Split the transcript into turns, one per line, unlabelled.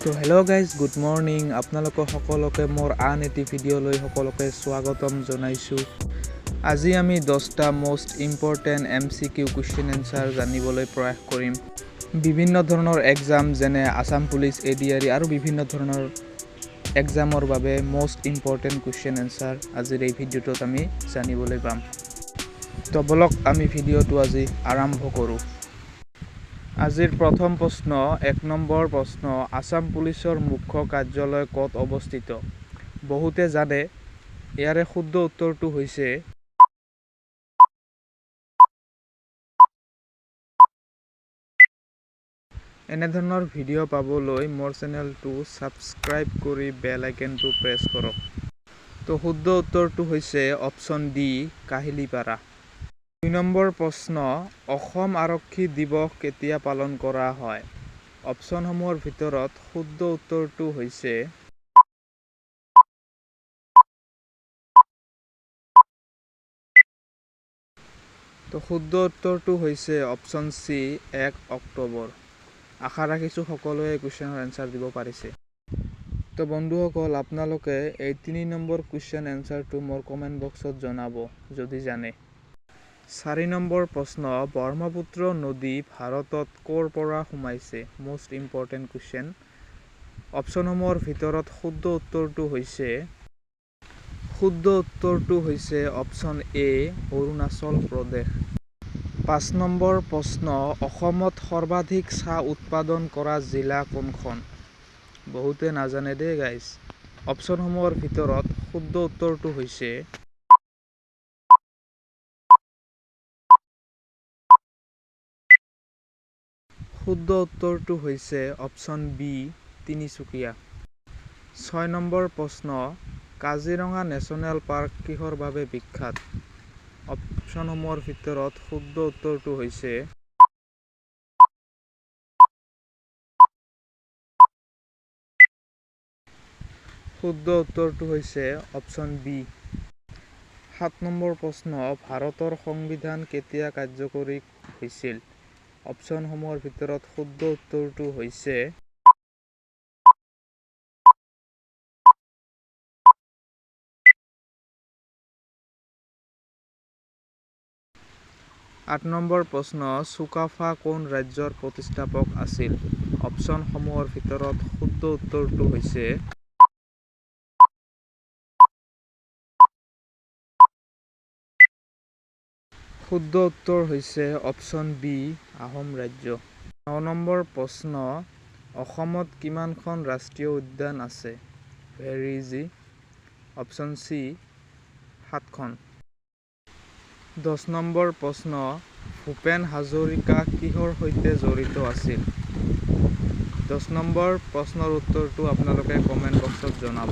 তো hello' guys, good morning. আপোনালোকক সকলোকে মোৰ আন এটি ভিডিঅ'লৈ সকলোকে স্বাগতম জনাইছোঁ। আজি আমি 10টা most important MCQ question answer জানিবলৈ প্ৰয়াস কৰিম। বিভিন্ন ধৰণৰ এক্সাম যেনে আছাম পুলিচ, ADRE আৰু বিভিন্ন ধৰণৰ এক্সামৰ বাবে মষ্ট ইম্পৰ্টেণ্ট কুৱেশ্যন এনচাৰ আজিৰ এই ভিডিঅ'টোত আমি জানিবলৈ পাম। তো বলক আমি ভিডিঅ'টো আজি আৰম্ভ কৰোঁ। আজিৰ প্ৰথম প্ৰশ্ন, 1 নম্বৰ প্ৰশ্ন, আছাম পুলিচৰ মুখ্য কাৰ্যালয় ক'ত অৱস্থিত? বহুতে জানে, ইয়াৰে শুদ্ধ উত্তৰটো হৈছে এনেধৰণৰ ভিডিঅ' পাবলৈ মোৰ চেনেলটো ছাবস্ক্ৰাইব কৰি বেল আইকনটো প্ৰেছ কৰক। তো শুদ্ধ উত্তৰটো হৈছে অপশ্যন ডি, কাহিলীপাৰা। 2 নম্বৰ প্ৰশ্ন, অসম আৰক্ষী দিৱস কেতিয়া পালন কৰা হয়? অপশ্যনসমূহৰ ভিতৰত শুদ্ধ উত্তৰটো হৈছে শুদ্ধ উত্তৰটো হৈছে অপশ্যন চি, 1 অক্টোবৰ। আশা ৰাখিছোঁ সকলোৱে কুৱেশ্যনৰ এনচাৰ দিব পাৰিছে। তো বন্ধুসকল, আপোনালোকে এই 3 নম্বৰ কুৱেশ্যন এনচাৰটো মোৰ কমেণ্ট বক্সত জনাব যদি জানে। 4 নম্বৰ প্ৰশ্ন, ব্ৰহ্মপুত্ৰ নদী ভাৰতত ক'ৰ পৰা সোমাইছে? Most important question. অপশ্যনসমূহৰ ভিতৰত শুদ্ধ উত্তৰটো হৈছে option A, Arunachal Pradesh. 5 number প্ৰশ্ন, অসমত সৰ্বাধিক চাহ উৎপাদন কৰা জিলা কোনখন? বহুতে নাজানে দেই গাইজ। অপশ্যনসমূহৰ ভিতৰত শুদ্ধ উত্তৰটো হৈছে অপশ্যন বি, তিনিচুকীয়া। 6 নম্বৰ প্ৰশ্ন, কাজিৰঙা নেশ্যনেল পাৰ্ক কিহৰ বাবে বিখ্যাত? অপশ্যনসমূহৰ ভিতৰত শুদ্ধ উত্তৰটো হৈছে অপশ্যন বি। 7 নম্বৰ প্ৰশ্ন, ভাৰতৰ সংবিধান কেতিয়া কাৰ্যকৰী হৈছিল? অপশ্যনসমূহৰ ভিতৰত শুদ্ধ উত্তৰটো হৈছে আঠ নম্বৰ প্ৰশ্ন, চুকাফা কোন ৰাজ্যৰ প্ৰতিষ্ঠাপক আছিল? অপশ্যনসমূহৰ ভিতৰত শুদ্ধ উত্তৰটো হৈছে অপশ্যন বি, আহোম ৰাজ্য। 9 নম্বৰ প্ৰশ্ন, অসমত কিমানখন ৰাষ্ট্ৰীয় উদ্যান আছে? ভেৰি ইজি, অপশ্যন চি, 7খন। 10 নম্বৰ প্ৰশ্ন, ভূপেন হাজৰিকা কিহৰ সৈতে জড়িত আছিল? 10 নম্বৰ প্ৰশ্নৰ উত্তৰটো আপোনালোকে কমেণ্ট বক্সত জনাব।